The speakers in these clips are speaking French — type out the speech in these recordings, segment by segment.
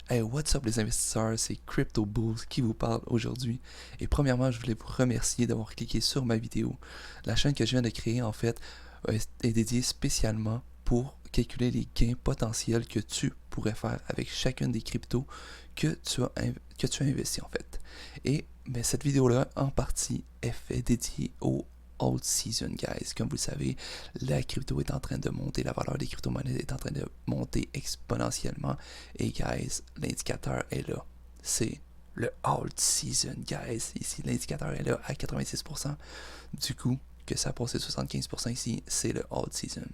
Hey, what's up les investisseurs, c'est Crypto Bulls qui vous parle aujourd'hui. Et premièrement, je voulais vous remercier d'avoir cliqué sur ma vidéo. La chaîne que je viens de créer, en fait, est dédiée spécialement pour calculer les gains potentiels que tu pourrais faire avec chacune des cryptos que tu as investi, en fait. Et cette vidéo-là, en partie, est fait dédiée au Alt Season, guys. Comme vous le savez, la crypto est en train de monter, la valeur des crypto-monnaies est en train de monter exponentiellement. Et guys, l'indicateur est là. C'est le Alt Season, guys. Ici, l'indicateur est là à 86%. Du coup, que ça a passé 75% ici, c'est le Alt Season.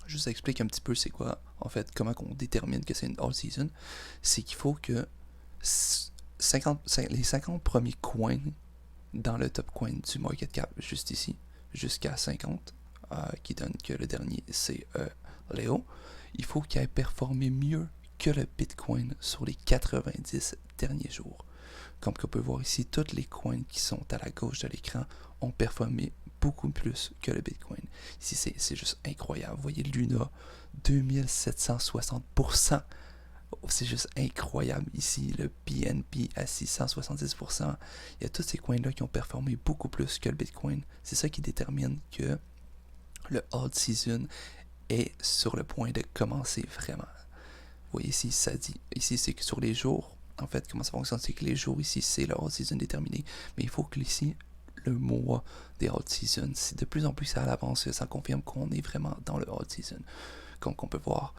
Je vous explique un petit peu c'est quoi, en fait, comment on détermine que c'est une Alt Season. C'est qu'il faut que les 50 premiers coins dans le top coin du market cap, juste ici, jusqu'à 50, qui donne que le dernier c'est Léo, il faut qu'il ait performé mieux que le Bitcoin sur les 90 derniers jours. Comme on peut voir ici, toutes les coins qui sont à la gauche de l'écran ont performé beaucoup plus que le Bitcoin. Ici, c'est juste incroyable. Vous voyez Luna, 2760%. C'est juste incroyable ici, le BNB à 670%. Il y a tous ces coins-là qui ont performé beaucoup plus que le Bitcoin. C'est ça qui détermine que le Alt Season est sur le point de commencer vraiment. Vous voyez ici, ça dit, ici c'est que sur les jours, en fait, comment ça fonctionne, c'est que les jours ici, c'est le Alt Season déterminé, mais il faut que ici, le mois des Alt Season, c'est de plus en plus à l'avance, ça confirme qu'on est vraiment dans le Alt Season, comme on peut voir.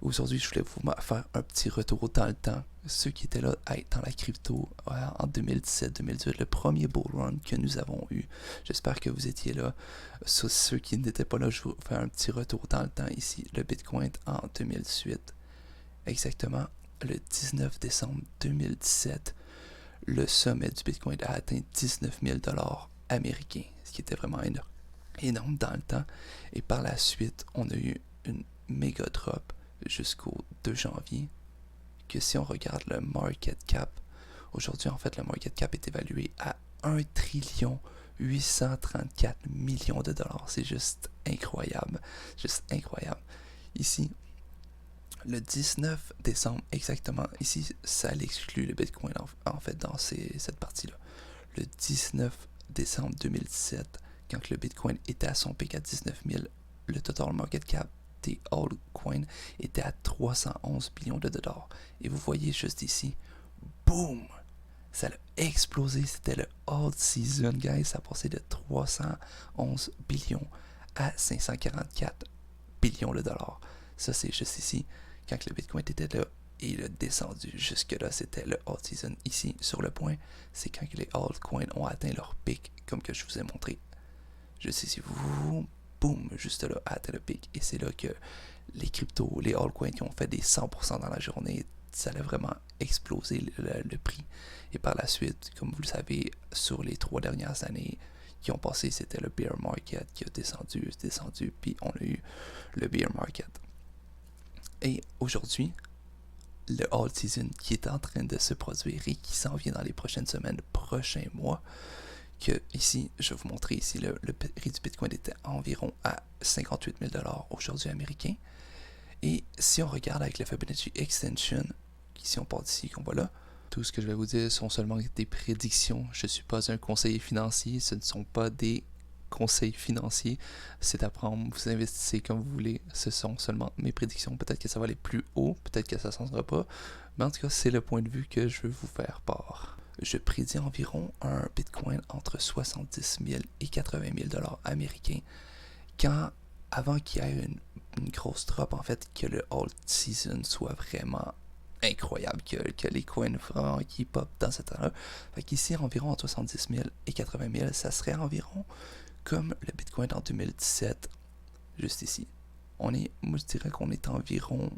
Aujourd'hui, je voulais vous faire un petit retour dans le temps. Ceux qui étaient là dans la crypto en 2017-2018, le premier bull run que nous avons eu. J'espère que vous étiez là. Ceux qui n'étaient pas là, je vous fais un petit retour dans le temps ici. Le Bitcoin en 2018. Exactement le 19 décembre 2017, le sommet du Bitcoin a atteint 19 000 $ américains, ce qui était vraiment énorme dans le temps. Et par la suite, on a eu une méga drop jusqu'au 2 janvier, que si on regarde le market cap, aujourd'hui en fait le market cap est évalué à 1 trillion 834 millions de dollars. C'est juste incroyable, juste incroyable. Ici, le 19 décembre exactement, ici ça l'exclut le Bitcoin en fait dans cette partie-là. Le 19 décembre 2017, quand le Bitcoin était à son pic à 19 000, le total market cap des altcoins était à 311 billions de dollars. Et vous voyez juste ici, boum, ça a explosé. C'était le alt season, guys. Ça a passé de 311 billions à 544 billions de dollars. Ça, c'est juste ici. Quand le Bitcoin était là, et il a descendu jusque-là, c'était le alt season. Ici, sur le point, c'est quand les altcoins ont atteint leur pic, comme que je vous ai montré. Juste ici, boum, juste là, atteint le pic. Et c'est là que les cryptos, les altcoins qui ont fait des 100% dans la journée, ça a vraiment explosé le prix. Et par la suite, comme vous le savez, sur les 3 dernières années qui ont passé, c'était le bear market qui a descendu, puis on a eu le bear market. Et aujourd'hui, le alt season qui est en train de se produire et qui s'en vient dans les prochaines semaines, prochains mois, que ici, je vais vous montrer ici, le prix du Bitcoin était environ à 58 000 $ aujourd'hui américain. Et si on regarde avec le Fibonacci Extension, si on part d'ici, qu'on voit là, tout ce que je vais vous dire sont seulement des prédictions. Je ne suis pas un conseiller financier, ce ne sont pas des conseils financiers. C'est à prendre, vous investissez comme vous voulez. Ce sont seulement mes prédictions. Peut-être que ça va aller plus haut, peut-être que ça ne changera pas. Mais en tout cas, c'est le point de vue que je veux vous faire part. Je prédis environ un Bitcoin entre 70 000 et 80 000 $ américains avant qu'il y ait une grosse drop, en fait, que le alt season soit vraiment incroyable, que les coins vraiment qui pop dans cette temps-là. Fait qu'ici, environ entre 70 000 et 80 000, ça serait environ comme le Bitcoin en 2017, juste ici. Moi je dirais qu'on est environ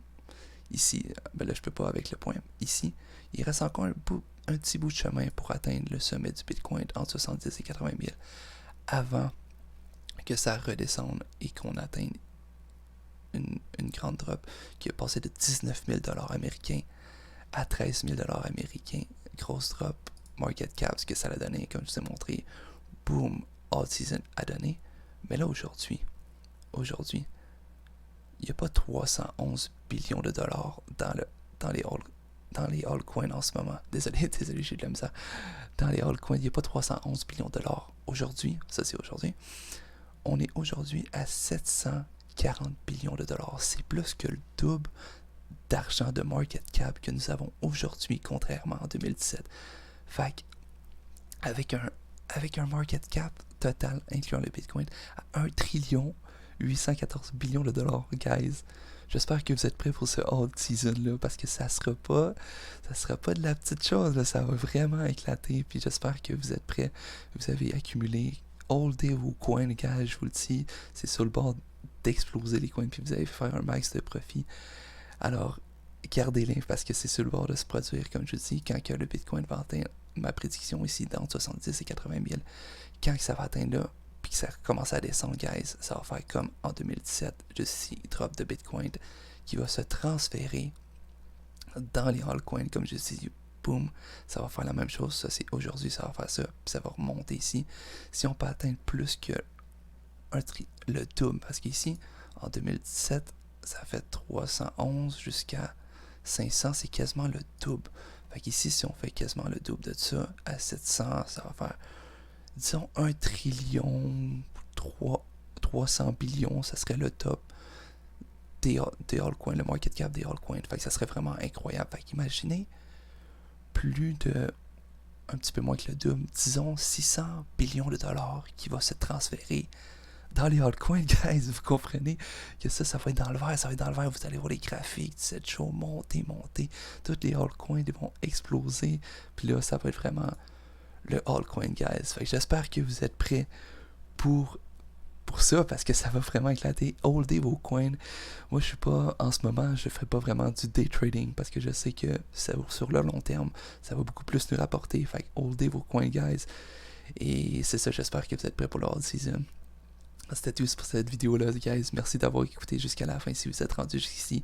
ici, là je peux pas avec le point, ici, il reste encore un petit bout de chemin pour atteindre le sommet du Bitcoin entre 70 et 80 000 avant que ça redescende et qu'on atteigne une grande drop qui a passé de 19 000 $ américains à 13 000 $ américains. Grosse drop, market cap, ce que ça a donné, comme je vous ai montré, boom, alt season a donné. Mais là, aujourd'hui, il n'y a pas 311 billions de dollars dans les dans les altcoins en ce moment. Désolé, j'ai de la misère. Dans les altcoins, il n'y a pas 311 billions de dollars aujourd'hui. Ça, c'est aujourd'hui. On est aujourd'hui à 740 billions de dollars. C'est plus que le double d'argent de market cap que nous avons aujourd'hui, contrairement en 2017. Fait que, avec un market cap total, incluant le Bitcoin, à 1 trillion 814 billions de dollars, guys. J'espère que vous êtes prêts pour ce alt season là, parce que ça sera pas de la petite chose là, ça va vraiment éclater. Puis j'espère que vous êtes prêts. Vous avez accumulé, holdez vos coins, guys, je vous le dis, c'est sur le bord d'exploser les coins, puis vous allez faire un max de profit. Alors, gardez-les parce que c'est sur le bord de se produire, comme je dis, quand que le Bitcoin va atteindre ma prédiction ici d'entre 70 et 80 000. Quand que ça va atteindre là, puis que ça commence à descendre, guys, ça va faire comme en 2017, juste ici, drop de Bitcoin qui va se transférer dans les altcoins, comme je dis, boum, ça va faire la même chose. Ça, c'est aujourd'hui, ça va faire ça, puis ça va remonter ici. Si on peut atteindre plus que le double, parce qu'ici, en 2017, ça fait 311 jusqu'à 500, c'est quasiment le double. Fait qu'ici, si on fait quasiment le double de ça, à 700, ça va faire, disons, 1 trillion, 300 billions, ça serait le top des altcoins, le market cap des altcoins. Fait que ça serait vraiment incroyable. Fait qu'imaginez, plus de, un petit peu moins que le double, disons 600 billions de dollars qui va se transférer dans les altcoins, guys. Vous comprenez que ça va être dans le vert, ça va être dans le vert. Vous allez voir les graphiques de cette show monter. Toutes les altcoins vont exploser. Puis là, ça va être vraiment le altcoin, guys. Fait que j'espère que vous êtes prêts pour ça, parce que ça va vraiment éclater. Holdez vos coins. Moi, je suis pas, en ce moment, je fais pas vraiment du day trading, parce que je sais que sur le long terme, ça va beaucoup plus nous rapporter. Fait que holdez vos coins, guys. Et c'est ça, j'espère que vous êtes prêts pour le all season. C'était tout pour cette vidéo-là, guys. Merci d'avoir écouté jusqu'à la fin si vous êtes rendu jusqu'ici.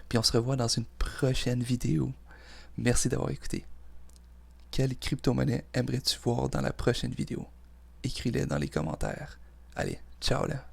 Puis on se revoit dans une prochaine vidéo. Merci d'avoir écouté. Quelle crypto-monnaie aimerais-tu voir dans la prochaine vidéo? Écris-le dans les commentaires. Allez, ciao là!